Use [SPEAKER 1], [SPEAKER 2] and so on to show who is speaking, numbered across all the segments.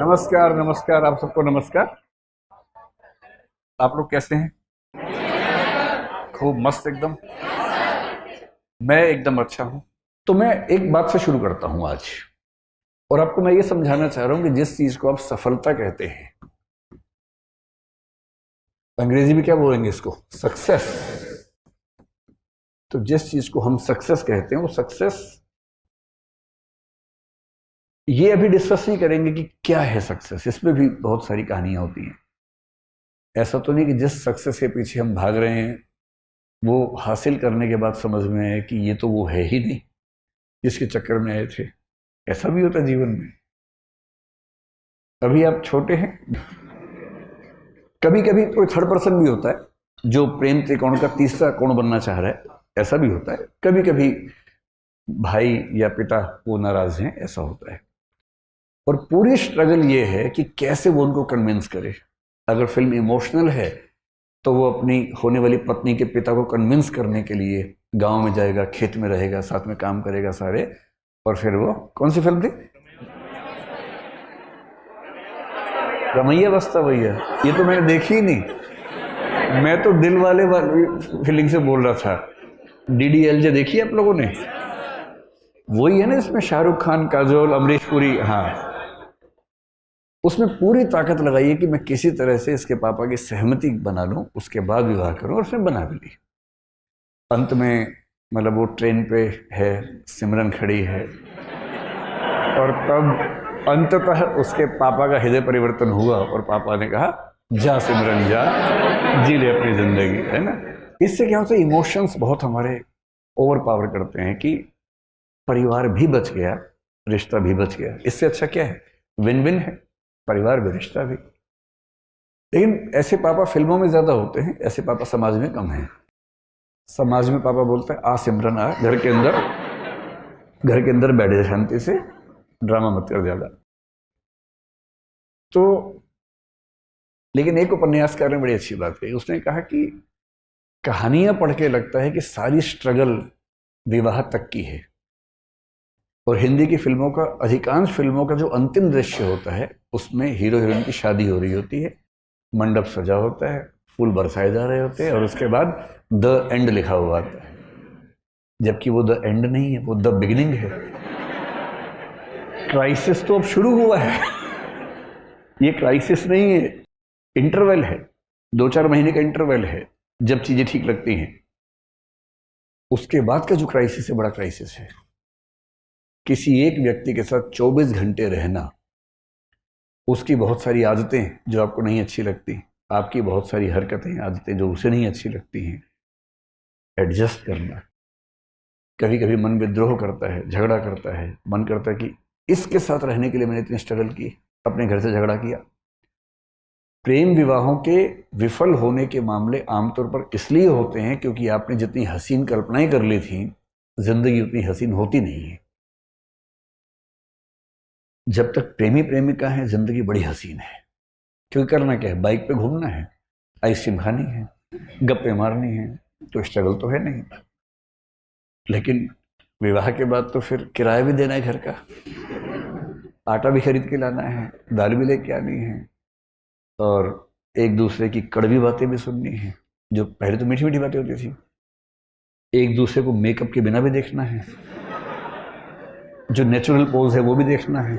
[SPEAKER 1] नमस्कार नमस्कार, आप सबको नमस्कार। आप लोग कैसे हैं? खूब मस्त एकदम। मैं एकदम अच्छा हूं। तो मैं एक बात से शुरू करता हूं आज, और आपको मैं ये समझाना चाह रहा हूं कि जिस चीज को आप सफलता कहते हैं, अंग्रेजी में क्या बोलेंगे इसको? सक्सेस। तो जिस चीज को हम सक्सेस कहते हैं वो सक्सेस, ये अभी डिस्कस नहीं करेंगे कि क्या है सक्सेस। इसमें भी बहुत सारी कहानियां होती हैं। ऐसा तो नहीं कि जिस सक्सेस के पीछे हम भाग रहे हैं वो हासिल करने के बाद समझ में आए कि ये तो वो है ही नहीं जिसके चक्कर में आए थे। ऐसा भी होता है जीवन में। अभी आप छोटे हैं, कभी कभी कोई थर्ड पर्सन भी होता है जो प्रेम त्रिकोण का तीसरा कोण बनना चाह रहा है। ऐसा भी होता है। कभी कभी भाई या पिता वो नाराज हैं, ऐसा होता है। और पूरी स्ट्रगल ये है कि कैसे वो उनको कन्विंस करे। अगर फिल्म इमोशनल है तो वो अपनी होने वाली पत्नी के पिता को कन्विंस करने के लिए गांव में जाएगा, खेत में रहेगा, साथ में काम करेगा सारे। और फिर वो कौन सी फिल्म थी? रमैया बस्ता भैया। ये तो मैंने देखी ही नहीं। मैं तो दिल वाले फीलिंग से बोल रहा था। DDLJ देखी आप लोगों ने? वही है ना, इसमें शाहरुख खान, काजोल, अमरीश पुरी। हाँ, उसमें पूरी ताकत लगाई है कि मैं किसी तरह से इसके पापा की सहमति बना लूं, उसके बाद विवाह करूं, और उसने बना भी ली। अंत में मतलब वो ट्रेन पे है, सिमरन खड़ी है, और तब अंततः उसके पापा का हृदय परिवर्तन हुआ और पापा ने कहा जा सिमरन जा, जी ले अपनी जिंदगी, है ना। इससे क्या होता है, इमोशंस बहुत हमारे ओवर पावर करते हैं कि परिवार भी बच गया, रिश्ता भी बच गया। इससे अच्छा क्या है? विन विन है, परिवार भी रिश्ता भी। लेकिन ऐसे पापा फिल्मों में ज्यादा होते हैं, ऐसे पापा समाज में कम हैं। समाज में पापा बोलते हैं आ सिमरन आ, घर के अंदर बैठ जा शांति से, ड्रामा मत कर ज्यादा। तो लेकिन एक उपन्यासकार ने बड़ी अच्छी बात कही। उसने कहा कि कहानियां पढ़ के लगता है कि सारी स्ट्रगल विवाह तक की है, और हिंदी की फिल्मों का, अधिकांश फिल्मों का जो अंतिम दृश्य होता है उसमें हीरो हीरोइन की शादी हो रही होती है, मंडप सजा होता है, फूल बरसाए जा रहे होते हैं, और उसके बाद द एंड लिखा हुआ आता है। जबकि वो द एंड नहीं है, वो द बिगिनिंग है। क्राइसिस तो अब शुरू हुआ है। ये क्राइसिस नहीं है, इंटरवल है। 2-4 महीने का इंटरवल है जब चीजें ठीक लगती हैं। उसके बाद का जो क्राइसिस है, बड़ा क्राइसिस है। किसी एक व्यक्ति के साथ 24 घंटे रहना, उसकी बहुत सारी आदतें जो आपको नहीं अच्छी लगती, आपकी बहुत सारी हरकतें, आदतें जो उसे नहीं अच्छी लगती हैं, एडजस्ट करना। कभी कभी मन विद्रोह करता है, झगड़ा करता है, मन करता है कि इसके साथ रहने के लिए मैंने इतनी स्ट्रगल की, अपने घर से झगड़ा किया। प्रेम विवाहों के विफल होने के मामले आमतौर पर इसलिए होते हैं क्योंकि आपने जितनी हसीन कल्पनाएं कर ली थी, जिंदगी उतनी हसीन होती नहीं है। जब तक प्रेमी प्रेमिका है, जिंदगी बड़ी हसीन है। क्योंकि करना क्या है? बाइक पे घूमना है, आइसक्रीम खानी है, गप्पे मारनी है, तो स्ट्रगल तो है नहीं। लेकिन विवाह के बाद तो फिर किराया भी देना है घर का, आटा भी खरीद के लाना है, दाल भी लेके आनी है, और एक दूसरे की कड़वी बातें भी सुननी है। जो पहले तो मीठी मीठी बातें होती थी। एक दूसरे को मेकअप के बिना भी देखना है, जो नेचुरल पोज है वो भी देखना है।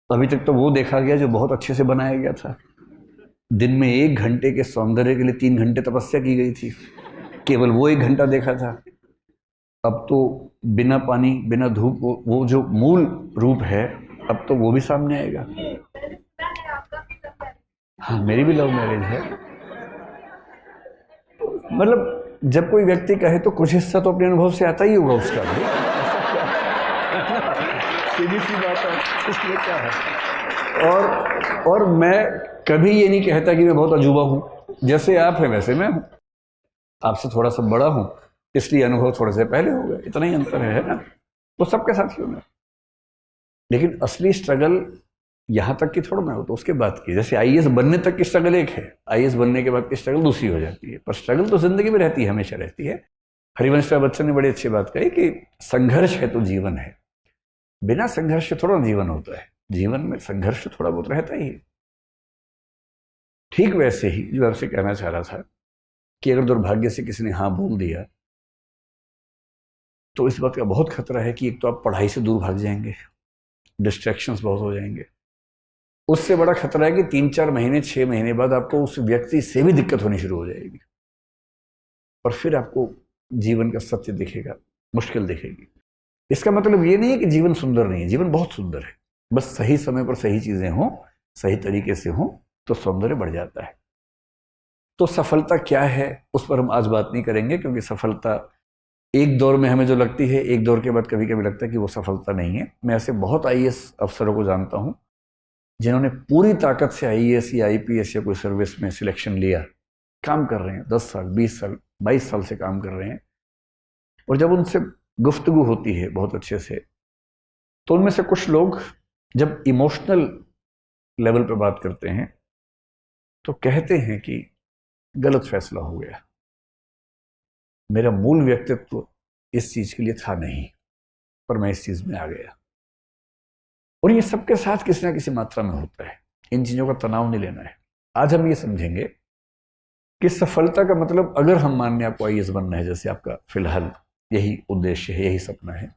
[SPEAKER 1] अभी तक तो वो देखा गया जो बहुत अच्छे से बनाया गया था। दिन में 1 घंटे के सौंदर्य के लिए 3 घंटे तपस्या की गई थी, केवल वो 1 घंटा देखा था। अब तो बिना पानी, बिना धूप, वो जो मूल रूप है, अब तो वो भी सामने आएगा। हाँ, मेरी भी लव मैरिज है। मतलब जब कोई व्यक्ति कहे तो कुछ हिस्सा तो अपने अनुभव से आता ही होगा उसका भी। सीधी सी बात है, इसमें क्या है। और मैं कभी ये नहीं कहता कि मैं बहुत अजूबा हूं। जैसे आप हैं वैसे मैं हूं। आपसे थोड़ा सा बड़ा हूं, इसलिए अनुभव थोड़े से पहले हो गए, इतना ही अंतर है ना। तो सबके साथ ही होना। लेकिन असली स्ट्रगल यहां तक की थोड़ा ना हो, तो उसके बाद की। जैसे IAS बनने तक की स्ट्रगल एक है, IAS बनने के बाद की स्ट्रगल दूसरी हो जाती है। पर स्ट्रगल तो जिंदगी में रहती है, हमेशा रहती है। हरिवंश राय बच्चन ने बड़ी अच्छी बात कही कि संघर्ष है तो जीवन है। बिना संघर्ष के थोड़ा जीवन होता है। जीवन में संघर्ष थोड़ा बहुत रहता ही है। ठीक वैसे ही जो आपसे कहना चाह रहा था कि अगर दुर्भाग्य से किसी ने हाँ बोल दिया तो इस बात का बहुत खतरा है कि एक तो आप पढ़ाई से दूर भाग जाएंगे, डिस्ट्रैक्शंस बहुत हो जाएंगे। उससे बड़ा खतरा है कि 3-4 महीने 6 महीने बाद आपको उस व्यक्ति से भी दिक्कत होनी शुरू हो जाएगी और फिर आपको जीवन का सत्य दिखेगा, मुश्किल दिखेगी। इसका मतलब ये नहीं है कि जीवन सुंदर नहीं है, जीवन बहुत सुंदर है। बस सही समय पर सही चीजें हों, सही तरीके से हों तो सौंदर्य बढ़ जाता है। तो सफलता क्या है उस पर हम आज बात नहीं करेंगे, क्योंकि सफलता एक दौर में हमें जो लगती है, एक दौर के बाद कभी कभी लगता है कि वो सफलता नहीं है। मैं ऐसे बहुत आईएएस अफसरों को जानता हूं जिन्होंने पूरी ताकत से आईएएस या आईपीएस या कोई सर्विस में सिलेक्शन लिया, काम कर रहे हैं 10 साल 20 साल 22 साल से काम कर रहे हैं, और जब उनसे गुफ्तगू होती है बहुत अच्छे से, तो उनमें से कुछ लोग जब इमोशनल लेवल पे बात करते हैं तो कहते हैं कि गलत फैसला हो गया, मेरा मूल व्यक्तित्व इस चीज के लिए था नहीं, पर मैं इस चीज में आ गया। और ये सबके साथ किसी ना किसी मात्रा में होता है, इन चीजों का तनाव नहीं लेना है। आज हम ये समझेंगे कि सफलता का मतलब, अगर हम मानने आपको आईएएस बनना है, जैसे आपका फिलहाल यही उद्देश्य है, यही सपना है,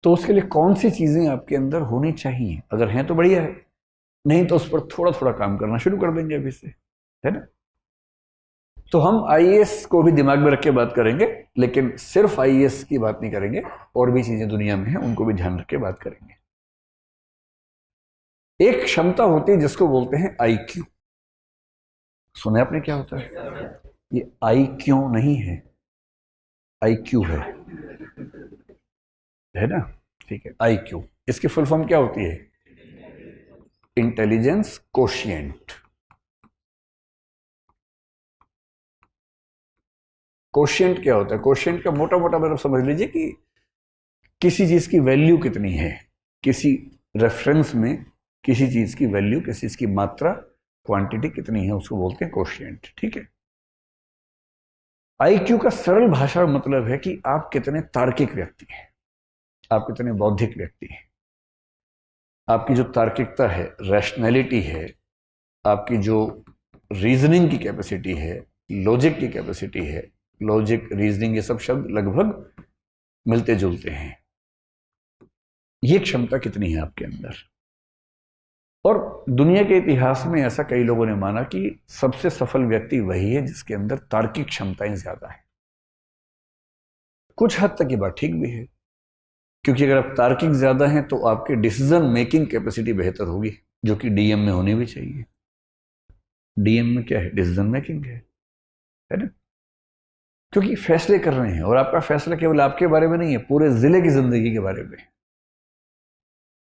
[SPEAKER 1] तो उसके लिए कौन सी चीजें आपके अंदर होनी चाहिए। अगर हैं तो बढ़िया है, नहीं तो उस पर थोड़ा थोड़ा काम करना शुरू कर देंगे अभी से, है ना। तो हम आईएएस को भी दिमाग में रख के बात करेंगे, लेकिन सिर्फ आईएएस की बात नहीं करेंगे, और भी चीजें दुनिया में हैं उनको भी ध्यान रख के बात करेंगे। एक क्षमता होती है जिसको बोलते हैं आईक्यू। सुना आपने क्या होता है? ये आईक्यू नहीं है, आईक्यू है ना, ठीक है। आईक्यू, इसकी फुल फॉर्म क्या होती है? Intelligence quotient. कोशिएंट क्या होता है? कोशिएंट का मोटा मोटा मतलब समझ लीजिए कि किसी चीज की वैल्यू कितनी है, किसी रेफरेंस में किसी चीज की वैल्यू, किसी चीज की मात्रा, क्वांटिटी कितनी है, उसको बोलते हैं कोशिएंट, ठीक है। आईक्यू का सरल भाषा मतलब है कि आप कितने तार्किक व्यक्ति हैं, आप कितने बौद्धिक व्यक्ति हैं, आपकी जो तार्किकता है, रैशनैलिटी है, आपकी जो रीजनिंग की कैपेसिटी है, लॉजिक की कैपेसिटी है, लॉजिक, रीजनिंग, ये सब शब्द लगभग मिलते जुलते हैं। ये क्षमता कितनी है आपके अंदर? और दुनिया के इतिहास में ऐसा कई लोगों ने माना कि सबसे सफल व्यक्ति वही है जिसके अंदर तार्किक क्षमताएं ज्यादा है। कुछ हद तक ये बात ठीक भी है, क्योंकि अगर आप तार्किक ज्यादा हैं तो आपके डिसीजन मेकिंग कैपेसिटी बेहतर होगी, जो कि डीएम में होनी भी चाहिए। डीएम में क्या है? डिसीजन मेकिंग है ना, क्योंकि फैसले कर रहे हैं, और आपका फैसला केवल आपके बारे में नहीं है, पूरे जिले की जिंदगी के बारे में।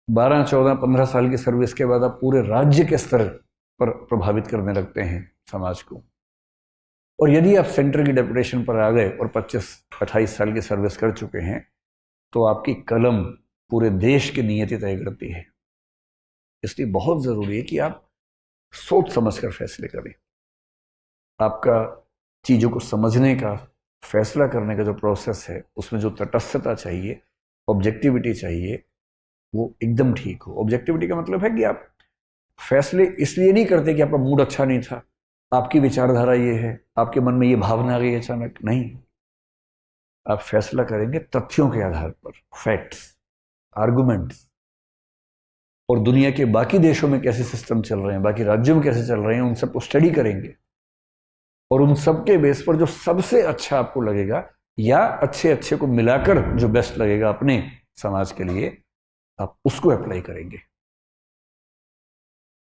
[SPEAKER 1] 12, 14, 15 साल की सर्विस के बाद आप पूरे राज्य के स्तर पर प्रभावित करने लगते हैं समाज को। और यदि आप सेंटर की डेपुटेशन पर आ गए और 25-28 साल की सर्विस कर चुके हैं, तो आपकी कलम पूरे देश की नियति तय करती है। इसलिए बहुत जरूरी है कि आप सोच समझकर फैसले करें। आपका चीजों को समझने का, फैसला करने का जो प्रोसेस है, उसमें जो तटस्थता चाहिए, ऑब्जेक्टिविटी चाहिए, वो एकदम ठीक हो। ऑब्जेक्टिविटी का मतलब है कि आप फैसले इसलिए नहीं करते कि आपका मूड अच्छा नहीं था, आपकी विचारधारा ये है, आपके मन में ये भावना आ गई अचानक, नहीं। आप फैसला करेंगे तथ्यों के आधार पर, फैक्ट्स, आर्गुमेंट्स, और दुनिया के बाकी देशों में कैसे सिस्टम चल रहे हैं, बाकी राज्यों में कैसे चल रहे हैं, उन सबको स्टडी करेंगे, और उन सब के बेस पर जो सबसे अच्छा आपको लगेगा, या अच्छे अच्छे को मिलाकर जो बेस्ट लगेगा अपने समाज के लिए, आप उसको अप्लाई करेंगे।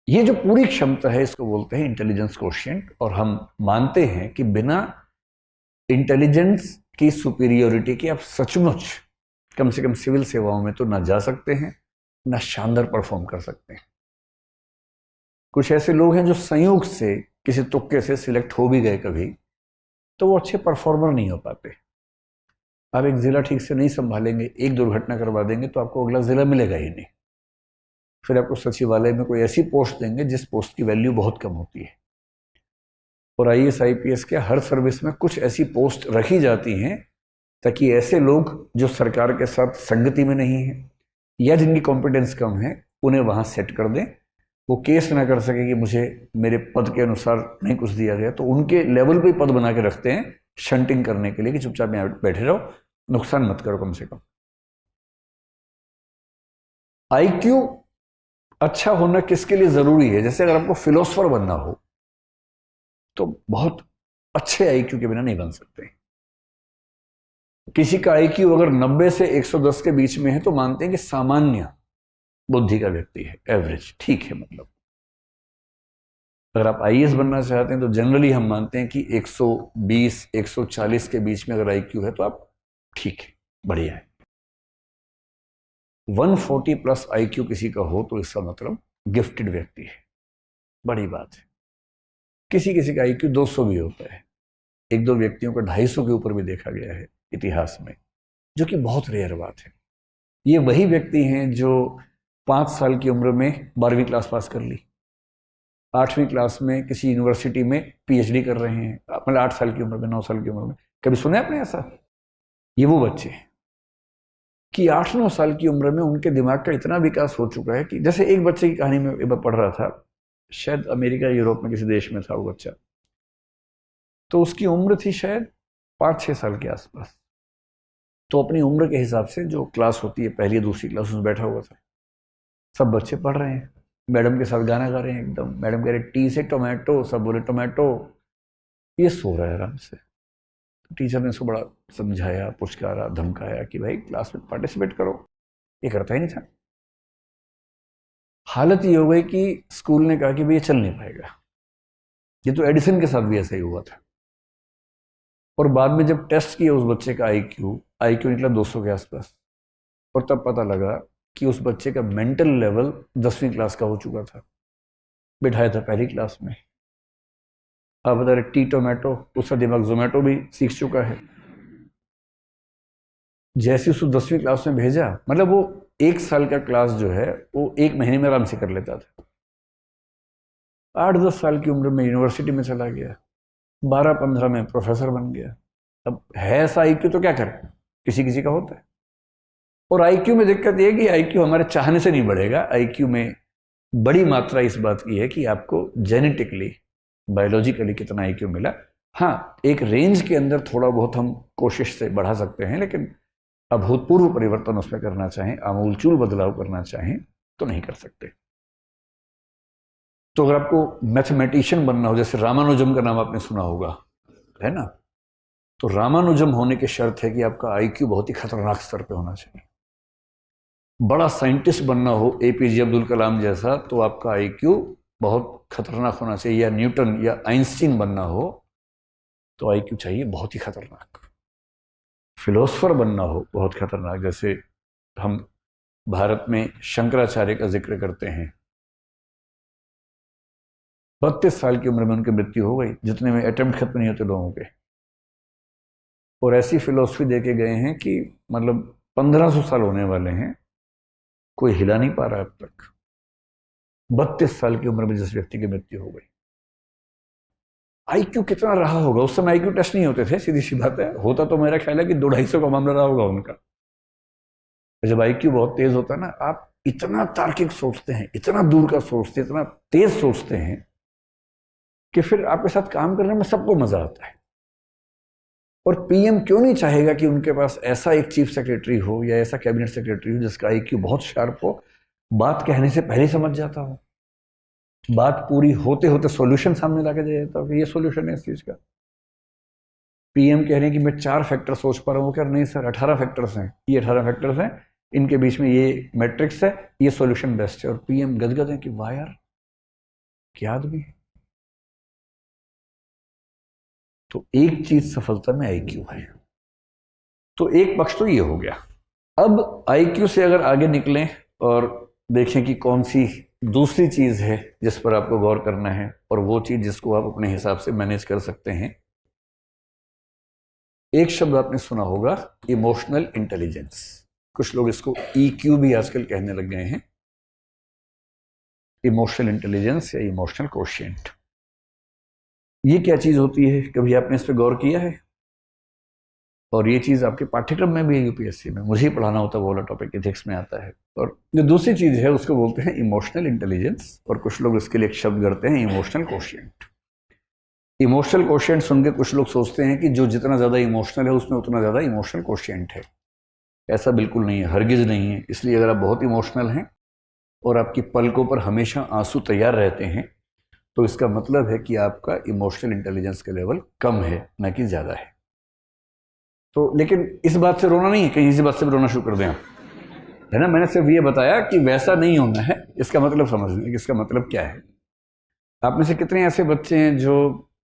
[SPEAKER 1] ये जो पूरी क्षमता है, इसको बोलते हैं इंटेलिजेंस कोशिएंट। और हम मानते हैं कि बिना इंटेलिजेंस की सुपीरियोरिटी के आप सचमुच कम से कम सिविल सेवाओं में तो ना जा सकते हैं, ना शानदार परफॉर्म कर सकते हैं। कुछ ऐसे लोग हैं जो संयोग से, किसी तुक्के से सिलेक्ट हो भी गए कभी, तो वो अच्छे परफॉर्मर नहीं हो पाते। आप एक जिला ठीक से नहीं संभालेंगे, एक दुर्घटना करवा देंगे, तो आपको अगला जिला मिलेगा ही नहीं। फिर आपको सचिवालय में कोई ऐसी पोस्ट देंगे जिस पोस्ट की वैल्यू बहुत कम होती है। और आईएएस आईपीएस के हर सर्विस में कुछ ऐसी पोस्ट रखी जाती हैं ताकि ऐसे लोग जो सरकार के साथ संगति में नहीं है, या जिनकी कॉम्पिटेंस कम है, उन्हें वहां सेट कर दें, वो केस ना कर सके कि मुझे मेरे पद के अनुसार नहीं कुछ दिया गया, तो उनके लेवल पे पद बना के रखते हैं शंटिंग करने के लिए कि चुपचाप यहाँ बैठे रहो, नुकसान मत करो कम से कम। आईक्यू अच्छा होना किसके लिए जरूरी है? जैसे अगर आपको फिलोसफर बनना हो तो बहुत अच्छे आईक्यू के बिना नहीं बन सकते। किसी का आईक्यू अगर 90 से 110 के बीच में है तो मानते हैं कि सामान्य बुद्धि का व्यक्ति है, एवरेज, ठीक है। मतलब अगर आप आईएएस बनना चाहते हैं तो जनरली हम मानते हैं कि 120 140 के बीच में अगर आईक्यू है तो आप ठीक है, बढ़िया है। 140 प्लस आईक्यू किसी का हो तो इसका मतलब गिफ्टेड व्यक्ति है, बड़ी बात है। किसी किसी का आईक्यू 200 भी होता है, एक दो व्यक्तियों का 250 के ऊपर भी देखा गया है इतिहास में, जो कि बहुत रेयर बात है। ये वही व्यक्ति हैं जो 5 साल की उम्र में 12वीं क्लास पास कर ली, 8वीं क्लास में किसी यूनिवर्सिटी में पीएचडी कर रहे हैं, मतलब 8 साल की उम्र में, 9 साल की उम्र में। कभी सुने आपने ऐसा? ये वो बच्चे हैं कि 8-9 साल की उम्र में उनके दिमाग का इतना विकास हो चुका है कि जैसे एक बच्चे की कहानी में एक बार पढ़ रहा था, शायद अमेरिका यूरोप में किसी देश में था वो बच्चा, तो उसकी उम्र थी शायद 5-6 साल के आसपास। तो अपनी उम्र के हिसाब से जो क्लास होती है, पहली दूसरी क्लास, उसमें बैठा हुआ था। सब बच्चे पढ़ रहे हैं, मैडम के साथ गाना गा रहे हैं एकदम। मैडम कह रहे टी से टोमेटो, सब बोले टोमेटो। ये सो रहा है आराम से। तो टीचर ने उसको बड़ा समझाया, पुचकारा, धमकाया कि भाई क्लास में पार्टिसिपेट करो। ये करता ही नहीं था। हालत ये हो गई कि स्कूल ने कहा कि भाई ये चल नहीं पाएगा। ये तो एडिसन के साथ भी ऐसा ही हुआ था। और बाद में जब टेस्ट किया उस बच्चे का आईक्यू निकला 200 के आसपास, और तब पता लगा कि उस बच्चे का मेंटल लेवल 10वीं क्लास का हो चुका था। बिठाया था पहली क्लास में, अब बता रहे टी टोमेटो, उसका दिमाग जोमेटो भी सीख चुका है। जैसे उसको 10वीं क्लास में भेजा, मतलब वो 1 साल का क्लास जो है वो 1 महीने में आराम से कर लेता था। 8-10 साल की उम्र में यूनिवर्सिटी में चला गया, 12-15 में प्रोफेसर बन गया। अब है ऐसा आईक्यू तो क्या करें, किसी किसी का होता है। और आईक्यू में दिक्कत यह है कि आईक्यू हमारे चाहने से नहीं बढ़ेगा। आईक्यू में बड़ी मात्रा इस बात की है कि आपको जेनेटिकली, बायोलॉजिकली कितना आईक्यू मिला। हाँ, एक रेंज के अंदर थोड़ा बहुत हम कोशिश से बढ़ा सकते हैं, लेकिन अभूतपूर्व परिवर्तन उसमें करना चाहें, आमूलचूल बदलाव करना चाहें तो नहीं कर सकते। तो अगर आपको मैथमेटिशियन बनना हो, जैसे रामानुजम का नाम आपने सुना होगा, है ना, तो रामानुजम होने की शर्त है कि आपका आईक्यू बहुत ही खतरनाक स्तर पे होना चाहिए। बड़ा साइंटिस्ट बनना हो, एपीजे अब्दुल कलाम जैसा, तो आपका आईक्यू बहुत खतरनाक होना चाहिए। या न्यूटन या आइंस्टीन बनना हो तो आईक्यू चाहिए बहुत ही खतरनाक। फिलोसफर बनना हो बहुत खतरनाक, जैसे हम भारत में शंकराचार्य का जिक्र करते हैं, 32 साल की उम्र में उनकी मृत्यु हो गई, जितने में अटेम्प्ट खत्म नहीं होते लोगों के। और ऐसी फिलोसफी दे के गए हैं कि मतलब 1500 साल होने वाले हैं, कोई हिला नहीं पा रहा अब तक। 32 साल की उम्र में जिस व्यक्ति की मृत्यु हो गई। आईक्यू कितना रहा होगा? उस समय आईक्यू टेस्ट नहीं होते थे, सीधी सी बात है। होता तो मेरा ख्याल है कि 200-250 का मामला रहा होगा उनका। जब आईक्यू बहुत तेज होता है ना, आप इतना तार्किक सोचते हैं, इतना दूर का सोचते हैं, इतना तेज सोचते हैं कि फिर आपके साथ काम करने में सबको मजा आता है। और पीएम क्यों नहीं चाहेगा कि उनके पास ऐसा एक चीफ सेक्रेटरी हो या ऐसा कैबिनेट सेक्रेटरी हो जिसका आईक्यू बहुत शार्प हो, बात कहने से पहले समझ जाता हो, बात पूरी होते होते सॉल्यूशन सामने लाके दे देता हो कि ये सॉल्यूशन है इस चीज का। पीएम कह रहे हैं कि मैं 4 फैक्टर सोच पा रहा हूँ, वो कह रहे नहीं सर 18 फैक्टर्स हैं, ये 18 फैक्टर्स हैं, इनके बीच में ये मैट्रिक्स है, ये सॉल्यूशन बेस्ट है। और पीएम गदगद है कि वाह यार क्या आदमी है। तो एक चीज सफलता में आईक्यू है। तो एक पक्ष तो ये हो गया। अब आईक्यू से अगर आगे निकलें और देखें कि कौन सी दूसरी चीज है जिस पर आपको गौर करना है, और वो चीज जिसको आप अपने हिसाब से मैनेज कर सकते हैं। एक शब्द आपने सुना होगा, इमोशनल इंटेलिजेंस। कुछ लोग इसको ईक्यू भी आजकल कहने लग गए हैं। इमोशनल इंटेलिजेंस या इमोशनल कोशिएंट, ये क्या चीज होती है? कभी आपने इस पर गौर किया है? और ये चीज़ आपके पाठ्यक्रम में भी है, यूपीएससी में मुझे ही पढ़ाना होता है, वो वाला टॉपिक इथिक्स में आता है। और जो दूसरी चीज़ है उसको बोलते हैं इमोशनल इंटेलिजेंस, और कुछ लोग इसके लिए एक शब्द करते हैं इमोशनल कोशिएंट। इमोशनल कोशिएंट सुन के कुछ लोग सोचते हैं कि जो जितना ज़्यादा इमोशनल है उसमें उतना ज़्यादा इमोशनल कोशिएंट है। ऐसा बिल्कुल नहीं है, हरगिज़ नहीं है। इसलिए अगर आप बहुत इमोशनल हैं और आपकी पलकों पर हमेशा आंसू तैयार रहते हैं, तो इसका मतलब है कि आपका इमोशनल इंटेलिजेंस का लेवल कम है, ना कि ज़्यादा है। तो लेकिन इस बात से रोना नहीं है, कहीं इसी बात से भी रोना शुरू कर दें आप, है ना। मैंने सिर्फ ये बताया कि वैसा नहीं होना है, इसका मतलब समझ लें कि इसका मतलब क्या है। आप में से कितने ऐसे बच्चे हैं जो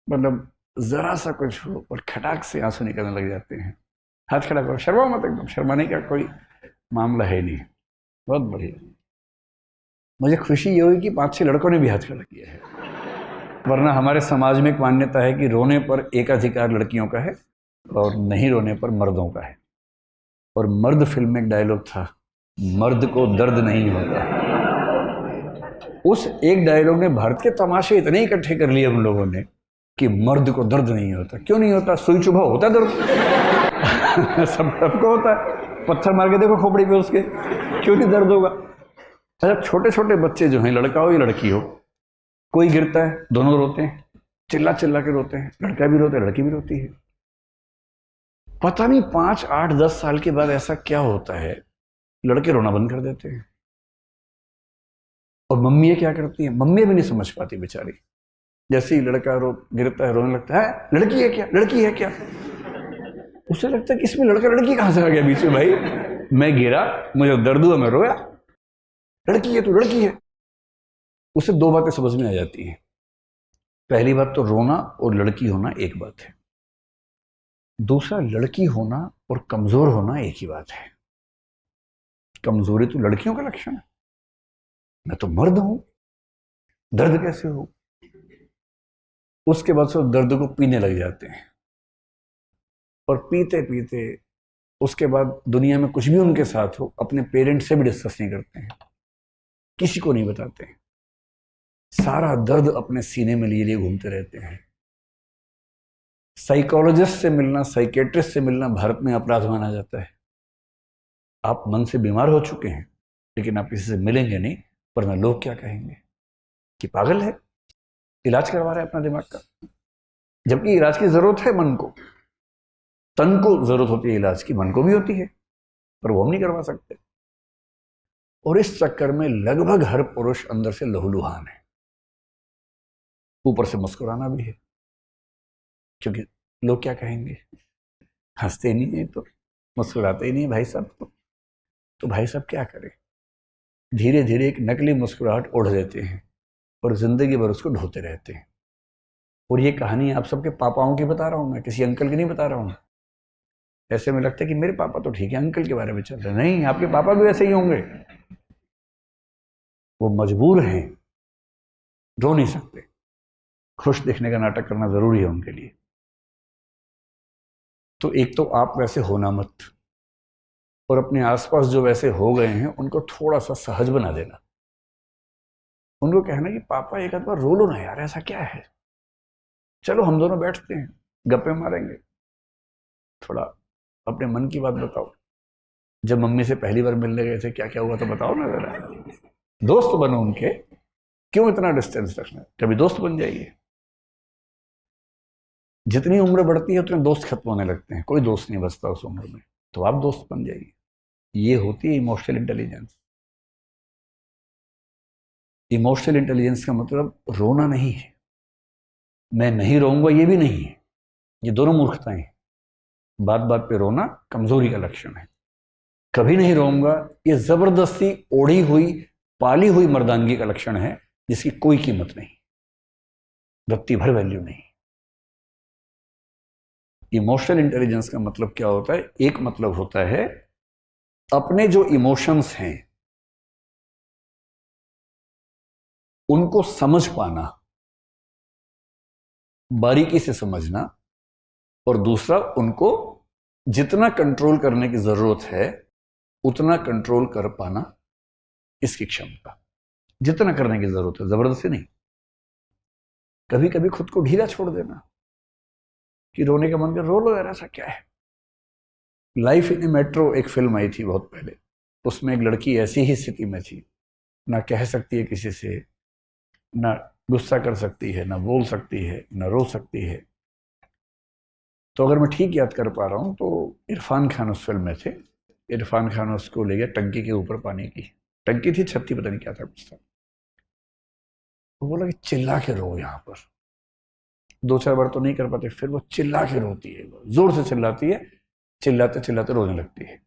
[SPEAKER 1] मतलब ज़रा सा कुछ हो और खटाक से आंसू निकलने लग जाते हैं? हाथ खड़ा करो, शर्माओ मत, एकदम शर्माने का कोई मामला है नहीं। बहुत बढ़िया। मुझे खुशी ये हुई कि 5-6 लड़कों ने भी हाथ खड़ा किया है, वरना हमारे समाज में एक मान्यता है कि रोने पर एक अधिकार लड़कियों का है और नहीं रोने पर मर्दों का है। और मर्द फिल्म में एक डायलॉग था, मर्द को दर्द नहीं होता। उस एक डायलॉग ने भारत के तमाशे इतने इकट्ठे कर लिए हम लोगों ने कि मर्द को दर्द नहीं होता। क्यों नहीं होता? सुई चुभा होता दर्द सबको होता है। पत्थर मार के देखो खोपड़ी पे उसके, क्यों नहीं दर्द होगा? अच्छा, छोटे छोटे बच्चे जो हैं, लड़का हो या लड़की हो, कोई गिरता है दोनों रोते हैं, चिल्ला चिल्ला के रोते हैं, लड़का भी रोता है लड़की भी रोती है। पता नहीं 5, 8, 10 साल के बाद ऐसा क्या होता है, लड़के रोना बंद कर देते हैं। और मम्मी क्या करती हैं, मम्मी भी नहीं समझ पाती बेचारी। जैसे ही लड़का गिरता है, रोने लगता है, लड़की है क्या, लड़की है क्या? उसे लगता है कि इसमें लड़का लड़की कहां से आ गया बीच में? भाई मैं गिरा, मुझे दर्द हुआ, मैं रोया, लड़की है तो लड़की है। उसे 2 बातें समझ में आ जाती हैं। पहली बात तो रोना और लड़की होना एक बात है, दूसरा लड़की होना और कमजोर होना एक ही बात है। कमजोरी तो लड़कियों का लक्षण है, मैं तो मर्द हूं, दर्द कैसे हो? उसके बाद से दर्द को पीने लग जाते हैं, और पीते पीते उसके बाद दुनिया में कुछ भी उनके साथ हो, अपने पेरेंट्स से भी डिस्कस नहीं करते हैं, किसी को नहीं बताते हैं। सारा दर्द अपने सीने में लिए लिए घूमते रहते हैं। साइकोलॉजिस्ट से मिलना, साइकेट्रिस्ट से मिलना भारत में अपराध माना जाता है। आप मन से बीमार हो चुके हैं, लेकिन आप किसी से मिलेंगे नहीं, वरना लोग क्या कहेंगे कि पागल है, इलाज करवा रहा है अपना दिमाग का। जबकि इलाज की जरूरत है मन को, तन को जरूरत होती है इलाज की, मन को भी होती है, पर वो हम नहीं करवा सकते। और इस चक्कर में लगभग हर पुरुष अंदर से लहूलुहान है, ऊपर से मुस्कुराना भी है, क्योंकि लोग क्या कहेंगे, हंसते नहीं है तो, मुस्कुराते ही नहीं भाई साहब, तो भाई साहब क्या करें? धीरे धीरे एक नकली मुस्कुराहट ओढ़ लेते हैं और जिंदगी भर उसको ढोते रहते हैं। और ये कहानी आप सबके पापाओं की बता रहा हूं मैं, किसी अंकल की नहीं बता रहा हूं। ऐसे में लगता है कि मेरे पापा तो ठीक है, अंकल के बारे में चल रहे, नहीं, आपके पापा भी वैसे ही होंगे। वो मजबूर हैं, रो नहीं सकते, खुश दिखने का नाटक करना जरूरी है उनके लिए। तो एक तो आप वैसे होना मत, और अपने आसपास जो वैसे हो गए हैं उनको थोड़ा सा सहज बना देना। उनको कहना कि पापा एक आध बार रो लो ना यार, ऐसा क्या है, चलो हम दोनों बैठते हैं, गप्पे मारेंगे, थोड़ा अपने मन की बात बताओ। जब मम्मी से पहली बार मिलने गए थे क्या क्या हुआ तो बताओ ना जरा। दोस्त बनो उनके, क्यों इतना डिस्टेंस रखना, कभी दोस्त बन जाइए। जितनी उम्र बढ़ती है उतने दोस्त खत्म होने लगते हैं, कोई दोस्त नहीं बचता उस उम्र में, तो आप दोस्त बन जाइए। ये होती है इमोशनल इंटेलिजेंस। इमोशनल इंटेलिजेंस का मतलब रोना नहीं है, मैं नहीं रोऊंगा ये भी नहीं है, ये दोनों मूर्खताएं हैं। बात बात पे रोना कमजोरी का लक्षण है। कभी नहीं रोऊंगा ये जबरदस्ती ओढ़ी हुई, पाली हुई मर्दानगी का लक्षण है, जिसकी कोई कीमत नहीं, रत्ती भर वैल्यू नहीं। इमोशनल इंटेलिजेंस का मतलब क्या होता है? एक मतलब होता है अपने जो इमोशंस हैं उनको समझ पाना, बारीकी से समझना, और दूसरा उनको जितना कंट्रोल करने की जरूरत है उतना कंट्रोल कर पाना, इसकी क्षमता। जितना करने की जरूरत है, जबरदस्ती नहीं। कभी कभी खुद को ढीला छोड़ देना कि रोने का मन कर रो लो यार, ऐसा क्या है, लाइफ इन ए मेट्रो एक फिल्म आई थी बहुत पहले, उसमें एक लड़की ऐसी ही स्थिति में थी, ना कह सकती है किसी से, ना गुस्सा कर सकती है, ना बोल सकती है, ना रो सकती है। तो अगर मैं ठीक याद कर पा रहा हूँ तो इरफान खान उस फिल्म में थे। इरफान खान उसको ले गया टंकी के ऊपर, पानी की टंकी थी, छत थी, पता नहीं क्या था कुछ था। तो बोला कि चिल्ला के रो यहाँ पर। 2-4 बार तो नहीं कर पाते, फिर वो चिल्ला के रोती है, जोर से चिल्लाती है, चिल्लाते चिल्लाते रोने लगती है।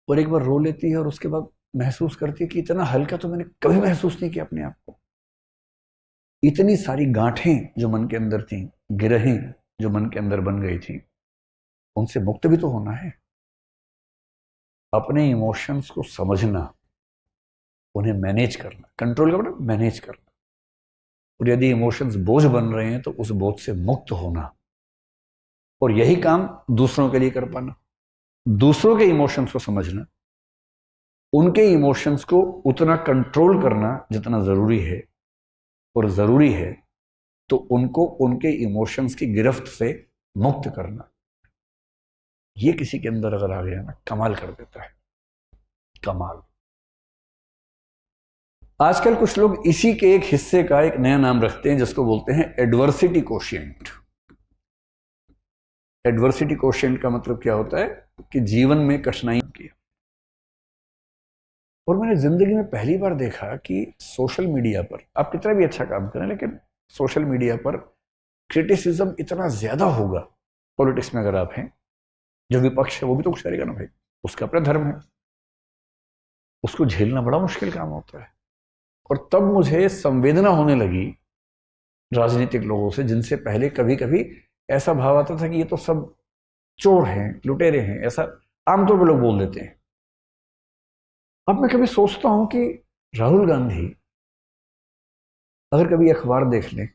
[SPEAKER 1] और एक बार रो लेती है और उसके बाद महसूस करती है कि इतना हल्का तो मैंने कभी महसूस नहीं किया अपने आप को। इतनी सारी गांठें जो मन के अंदर थी, गिरहें जो मन के अंदर बन गई थी, उनसे मुक्त भी तो होना है। अपने इमोशंस को समझना, उन्हें मैनेज करना, कंट्रोल का मतलब मैनेज करना। और यदि इमोशंस बोझ बन रहे हैं तो उस बोझ से मुक्त होना, और यही काम दूसरों के लिए कर पाना। दूसरों के इमोशंस को समझना, उनके इमोशंस को उतना कंट्रोल करना जितना जरूरी है, और जरूरी है तो उनको उनके इमोशंस की गिरफ्त से मुक्त करना। ये किसी के अंदर अगर आ गया ना, कमाल कर देता है, कमाल। आजकल कुछ लोग इसी के एक हिस्से का एक नया नाम रखते हैं जिसको बोलते हैं एडवर्सिटी कोशिएंट। एडवर्सिटी कोशिएंट का मतलब क्या होता है कि जीवन में कठिनाई की। और मैंने जिंदगी में पहली बार देखा कि सोशल मीडिया पर आप कितना भी अच्छा काम करें, लेकिन सोशल मीडिया पर क्रिटिसिज्म इतना ज्यादा होगा। पॉलिटिक्स में अगर आप हैं, जो विपक्ष है वो भी तो कुछ करेगा ना भाई, उसका अपना धर्म है, उसको झेलना बड़ा मुश्किल काम होता है। और तब मुझे संवेदना होने लगी राजनीतिक लोगों से, जिनसे पहले कभी कभी ऐसा भाव आता था कि ये तो सब चोर हैं, लुटेरे हैं, ऐसा आमतौर पर लोग बोल देते हैं। अब मैं कभी सोचता हूं कि राहुल गांधी अगर कभी अखबार देख लें,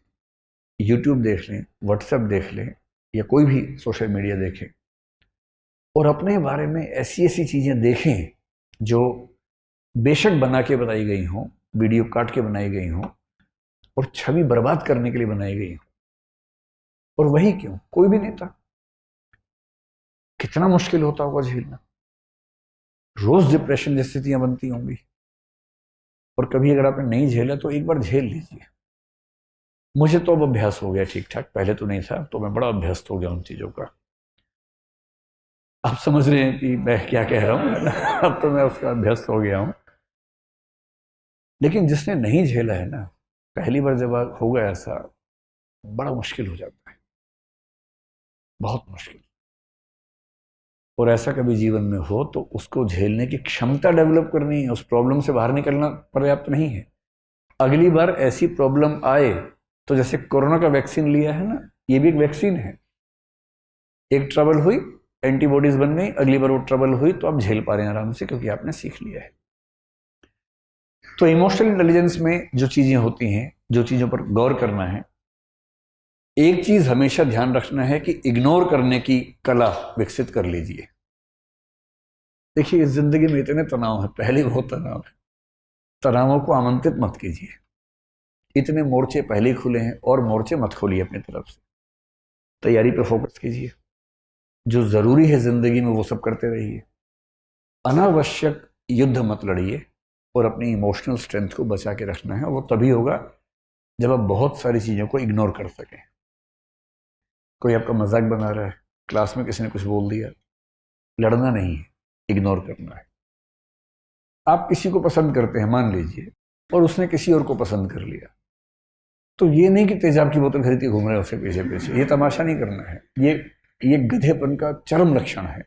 [SPEAKER 1] यूट्यूब देख लें, व्हाट्सएप देख लें, या कोई भी सोशल मीडिया देखें, और अपने बारे में ऐसी ऐसी चीजें देखें जो बेशक बना के बताई गई हों, वीडियो काट के बनाई गई हों, और छवि बर्बाद करने के लिए बनाई गई हों, और वही क्यों, कोई भी नेता, कितना मुश्किल होता होगा झेलना। रोज डिप्रेशन जैसी स्थितियां बनती होंगी। और कभी अगर आपने नहीं झेला तो एक बार झेल लीजिए। मुझे तो अब अभ्यास हो गया ठीक ठाक, पहले तो नहीं था, तो मैं बड़ा अभ्यस्त हो गया उन चीजों का। आप समझ रहे हैं कि मैं क्या कह रहा हूं। अब तो मैं उसका अभ्यस्त हो गया हूं। लेकिन जिसने नहीं झेला है ना, पहली बार जब होगा ऐसा, बड़ा मुश्किल हो जाता है, बहुत मुश्किल। और ऐसा कभी जीवन में हो तो उसको झेलने की क्षमता डेवलप करनी है, उस प्रॉब्लम से बाहर निकलना पर्याप्त नहीं है। अगली बार ऐसी प्रॉब्लम आए तो जैसे कोरोना का वैक्सीन लिया है ना, ये भी एक वैक्सीन है। एक ट्रबल हुई, एंटीबॉडीज बन गई, अगली बार वो ट्रबल हुई तो आप झेल पा रहे हैं आराम से, क्योंकि आपने सीख लिया है। तो इमोशनल इंटेलिजेंस में जो चीजें होती हैं, जो चीजों पर गौर करना है, एक चीज हमेशा ध्यान रखना है कि इग्नोर करने की कला विकसित कर लीजिए। देखिए, इस जिंदगी में इतने तनाव है, पहले बहुत तनाव है, तनावों को आमंत्रित मत कीजिए। इतने मोर्चे पहले ही खुले हैं, और मोर्चे मत खोलिए अपनी तरफ से। तैयारी पर फोकस कीजिए, जो जरूरी है जिंदगी में वो सब करते रहिए। अनावश्यक युद्ध मत लड़िए, और अपनी इमोशनल स्ट्रेंथ को बचा के रखना है। वो तभी होगा जब आप बहुत सारी चीजों को इग्नोर कर सकें। कोई आपका मजाक बना रहा है, क्लास में किसी ने कुछ बोल दिया, लड़ना नहीं है, इग्नोर करना है। आप किसी को पसंद करते हैं मान लीजिए, और उसने किसी और को पसंद कर लिया, तो ये नहीं कि तेजाब की बोतल खरीद के घूम रहे हैं उसके पीछे पीछे, ये तमाशा नहीं करना है। ये गधेपन का चरम लक्षण है।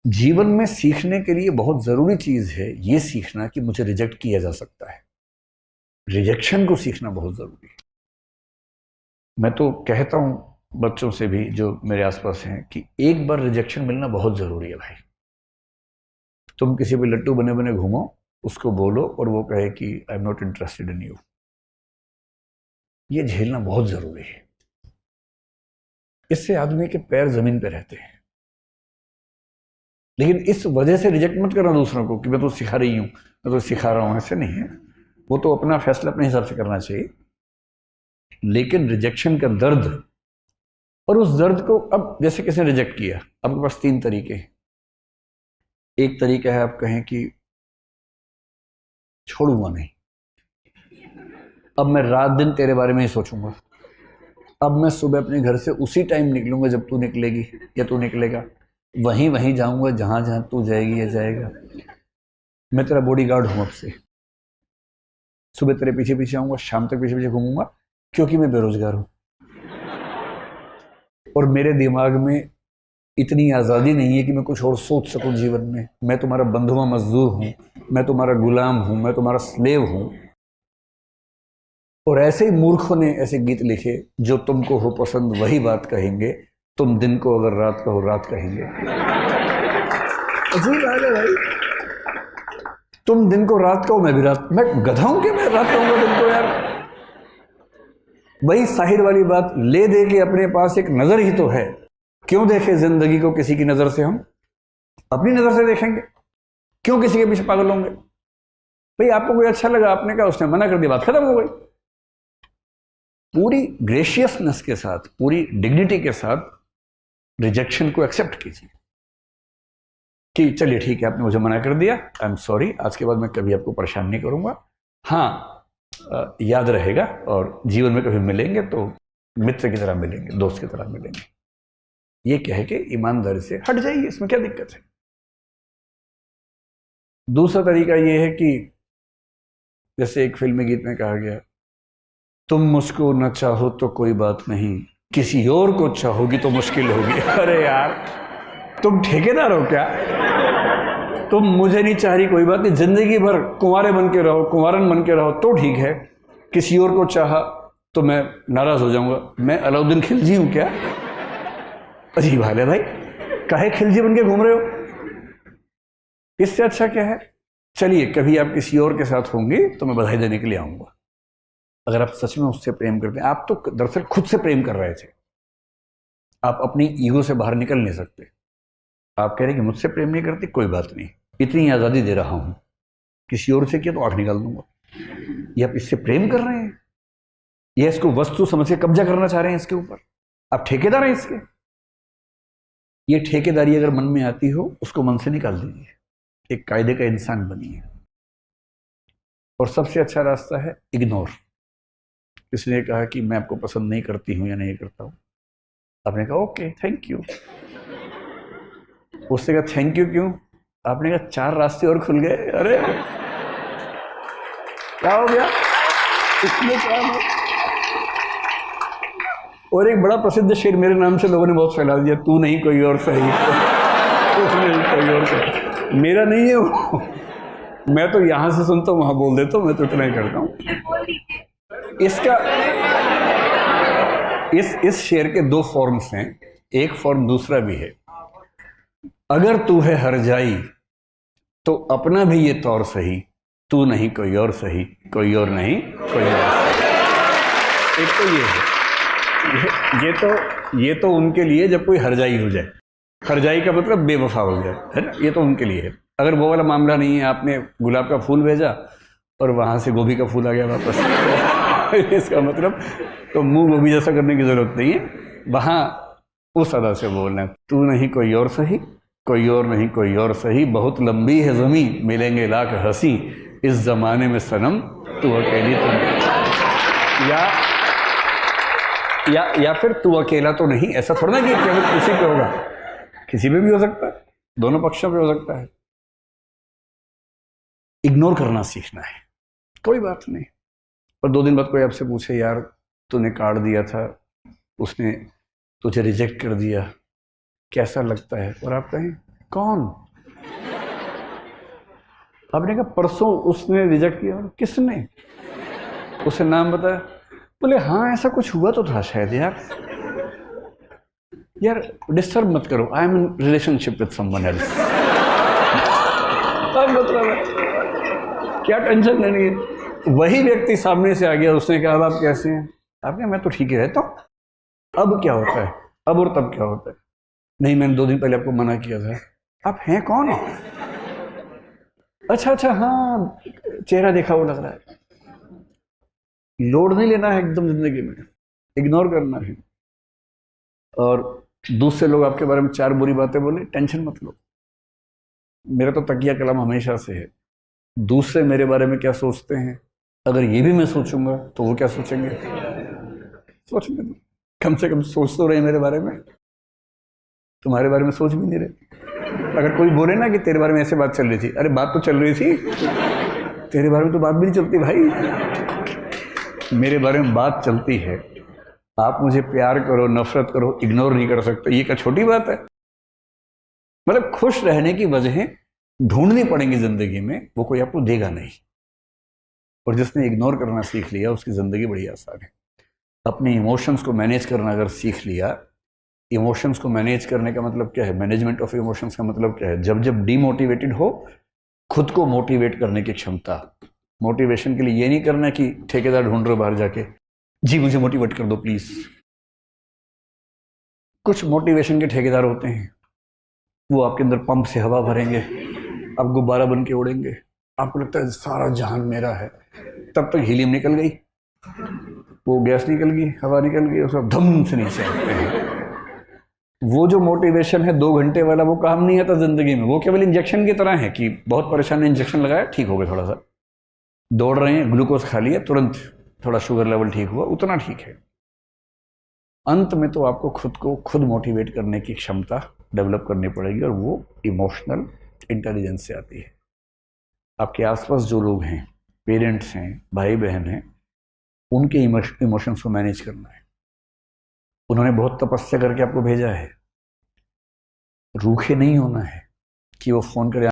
[SPEAKER 1] जीवन में सीखने के लिए बहुत जरूरी चीज है ये सीखना कि मुझे रिजेक्ट किया जा सकता है। रिजेक्शन को सीखना बहुत जरूरी है। मैं तो कहता हूं बच्चों से भी जो मेरे आसपास हैं कि एक बार रिजेक्शन मिलना बहुत जरूरी है भाई। तुम किसी भी लट्टू बने बने घूमो, उसको बोलो और वो कहे कि I am not interested in you, ये झेलना बहुत जरूरी है। इससे आदमी के पैर जमीन पे रहते हैं। लेकिन इस वजह से रिजेक्ट मत करना दूसरों को कि मैं तो सिखा रही हूं, मैं तो सिखा रहा हूं, ऐसे नहीं है। वो तो अपना फैसला अपने हिसाब से करना चाहिए। लेकिन रिजेक्शन का दर्द और उस दर्द को, अब जैसे किसी ने रिजेक्ट किया, आपके पास 3 तरीके हैं। एक तरीका है आप कहें कि छोड़ूंगा नहीं, अब मैं रात दिन तेरे बारे में ही सोचूंगा, अब मैं सुबह अपने घर से उसी टाइम निकलूंगा जब तू निकलेगी या तू निकलेगा, वहीं वहीं जाऊंगा जहां जहां तू जाएगी या जाएगा। मैं तेरा बॉडीगार्ड हूं अब से, सुबह तेरे पीछे पीछे आऊंगा, शाम तक पीछे पीछे घूमूंगा, क्योंकि मैं बेरोजगार हूं और मेरे दिमाग में इतनी आज़ादी नहीं है कि मैं कुछ और सोच सकूं जीवन में। मैं तुम्हारा बंधुआ मजदूर हूं, मैं तुम्हारा गुलाम हूं, मैं तुम्हारा स्लेव हूं। और ऐसे ही मूर्खों ने ऐसे गीत लिखे, जो तुमको हो पसंद वही बात कहेंगे, तुम दिन को अगर रात कहो रात कहेंगे। अजीब बात है भाई, तुम दिन को रात कहो मैं भी रात, मैं गधा हूं कि मैं रात कहूंगा दिन को यार। वही साहिर वाली बात, ले दे के अपने पास एक नजर ही तो है, क्यों देखे जिंदगी को किसी की नजर से, हम अपनी नजर से देखेंगे, क्यों किसी के पीछे पागल होंगे। भाई आपको कोई अच्छा लगा, आपने कहा, उसने मना कर दिया, बात खत्म हो गई। पूरी ग्रेशियसनेस के साथ, पूरी डिग्निटी के साथ रिजेक्शन को एक्सेप्ट कीजिए कि चलिए ठीक है, आपने मुझे मना कर दिया, आई एम सॉरी, आज के बाद मैं कभी आपको परेशान नहीं करूंगा। हाँ, याद रहेगा, और जीवन में कभी मिलेंगे तो मित्र की तरह मिलेंगे, दोस्त की तरह मिलेंगे। ये कह के ईमानदारी से हट जाइए, इसमें क्या दिक्कत है। दूसरा तरीका ये है कि जैसे एक फिल्मी गीत में कहा गया, तुम मुझको न चाहो तो कोई बात नहीं, किसी और को चाहोगी तो मुश्किल होगी। अरे यार, तुम ठेकेदार हो क्या? तुम मुझे नहीं चाह रही, कोई बात नहीं, जिंदगी भर कुंवारे बन के रहो, कुंवारन बन के रहो तो ठीक है, किसी और को चाहा तो मैं नाराज हो जाऊंगा। मैं अलाउद्दीन खिलजी हूं क्या? अजीब हाल है भाई, काहे खिलजी बन के घूम रहे हो? इससे अच्छा क्या है, चलिए कभी आप किसी और के साथ होंगे तो मैं बधाई देने के लिए आऊंगा। अगर आप सच में उससे प्रेम करते हैं, आप तो दरअसल खुद से प्रेम कर रहे थे, आप अपनी ईगो से बाहर निकल नहीं सकते। आप कह रहे हैं कि मुझसे प्रेम नहीं करती, कोई बात नहीं, इतनी आज़ादी दे रहा हूं, किसी और से किया तो आंख निकाल दूंगा। ये आप इससे प्रेम कर रहे हैं, ये इसको वस्तु समझ के कब्जा करना चाह रहे हैं इसके ऊपर, आप ठेकेदार हैं इसके। ये ठेकेदारी अगर मन में आती हो, उसको मन से निकाल दीजिए, एक कायदे का इंसान बनिए। और सबसे अच्छा रास्ता है इग्नोर। किसी ने कहा कि मैं आपको पसंद नहीं करती हूं या नहीं करता हूं, आपने कहा ओके थैंक यू। उससे कहा थैंक यू क्यों? आपने कहा 4 रास्ते और खुल गए। अरे क्या हो गया इसमें, क्या है? और एक बड़ा प्रसिद्ध शेर मेरे नाम से लोगों ने बहुत फैला दिया, तू नहीं कोई और सही, तू नहीं कोई और सही। मेरा नहीं है वो, मैं तो यहां से सुनता हूं वहां बोल देता हूं, मैं तो इतना ही करता हूं। इसका इस शेर के 2 फॉर्म्स हैं, एक फॉर्म दूसरा भी है। अगर तू है हर जाई तो अपना भी ये तौर सही, तू नहीं कोई और सही, कोई और नहीं कोई और सही। एक तो ये है, ये तो उनके लिए जब कोई हरजाई हो जाए, हरजाई का मतलब बेवफा हो जाए, है ना, ये तो उनके लिए है। अगर वो वाला मामला नहीं है, आपने गुलाब का फूल भेजा और वहां से गोभी का फूल आ गया वापस इसका मतलब तो मुंह गोभी जैसा करने की जरूरत नहीं है, वहां उस अदा से बोलना है, तू नहीं कोई और सही, कोई और नहीं कोई और सही, बहुत लंबी है ज़मीं, मिलेंगे लाख हंसी, इस जमाने में सनम तू अकेली तो, या फिर तू अकेला तो नहीं। ऐसा थोड़ा ना कि केवल किसी पे होगा, किसी पे भी हो सकता है, दोनों पक्षों पे हो सकता है। इग्नोर करना सीखना है, कोई बात नहीं। और 2 दिन बाद कोई आपसे पूछे, यार तूने कार्ड दिया था, उसने तुझे रिजेक्ट कर दिया, कैसा लगता है? और आप कहें कौन? आपने कहा परसों उसने रिजेक्ट किया। किसने? उसे नाम बताया? बोले हाँ ऐसा कुछ हुआ तो था शायद। यार डिस्टर्ब मत करो, I am in relationship with someone else. मतलब है क्या टेंशन लेनी है। वही व्यक्ति सामने से आ गया, उसने कहा आप कैसे हैं? आपने मैं तो ठीक ही रहता हूँ। अब क्या होता है? अब और तब क्या होता है? नहीं मैंने 2 दिन पहले आपको मना किया था। आप हैं कौन? अच्छा हाँ चेहरा देखा वो लग रहा है। लोड नहीं लेना है एकदम जिंदगी में, इग्नोर करना है। और दूसरे लोग आपके बारे में 4 बुरी बातें बोले, टेंशन मत लो। मेरा तो तकिया कलम हमेशा से है, दूसरे मेरे बारे में क्या सोचते हैं, अगर ये भी मैं सोचूंगा तो वो क्या सोचेंगे, सोचने दो। कम से कम सोच तो रहे मेरे बारे में, तुम्हारे बारे में सोच भी नहीं रहे। अगर कोई बोले ना कि तेरे बारे में ऐसे बात चल रही थी, अरे बात तो चल रही थी, तेरे बारे में तो बात भी नहीं चलती भाई, मेरे बारे में बात चलती है। आप मुझे प्यार करो, नफरत करो, इग्नोर नहीं कर सकते, ये क्या छोटी बात है। मतलब खुश रहने की वजहें ढूंढनी पड़ेंगी जिंदगी में, वो कोई आपको देगा नहीं। और जिसने इग्नोर करना सीख लिया उसकी जिंदगी बड़ी आसान है। अपने इमोशंस को मैनेज करना अगर सीख लिया, इमोशंस को मैनेज करने का मतलब क्या है, मैनेजमेंट ऑफ इमोशंस का मतलब क्या है, जब जब डीमोटिवेटेड हो खुद को मोटिवेट करने की क्षमता। मोटिवेशन के लिए ये नहीं करना कि ठेकेदार ढूंढ रहे हो बाहर जाके, जी मुझे मोटिवेट कर दो प्लीज। कुछ मोटिवेशन के ठेकेदार होते हैं, वो आपके अंदर पंप से हवा भरेंगे, आप गुब्बारा बन के उड़ेंगे, आपको लगता है सारा जहान मेरा है। तब तक हीलियम निकल गई, वो गैस निकल गई, हवा निकल गई, उसका धम से नीचे आते हैं। वो जो मोटिवेशन है 2 घंटे वाला, वो काम नहीं आता जिंदगी में। वो केवल इंजेक्शन की तरह है कि बहुत परेशान है, इंजेक्शन लगाया ठीक हो गया, थोड़ा सा दौड़ रहे हैं, ग्लूकोज खा लिया, तुरंत थोड़ा शुगर लेवल ठीक हुआ, उतना ठीक है। अंत में तो आपको खुद को खुद मोटिवेट करने की क्षमता डेवलप करनी पड़ेगी, और वो इमोशनल इंटेलिजेंस से आती है। आपके आसपास जो लोग हैं, पेरेंट्स हैं, भाई बहन हैं, उनके इमोशंस को मैनेज करना है। उन्होंने बहुत तपस्या करके आपको भेजा है, रूखे नहीं होना है कि वो फोन करे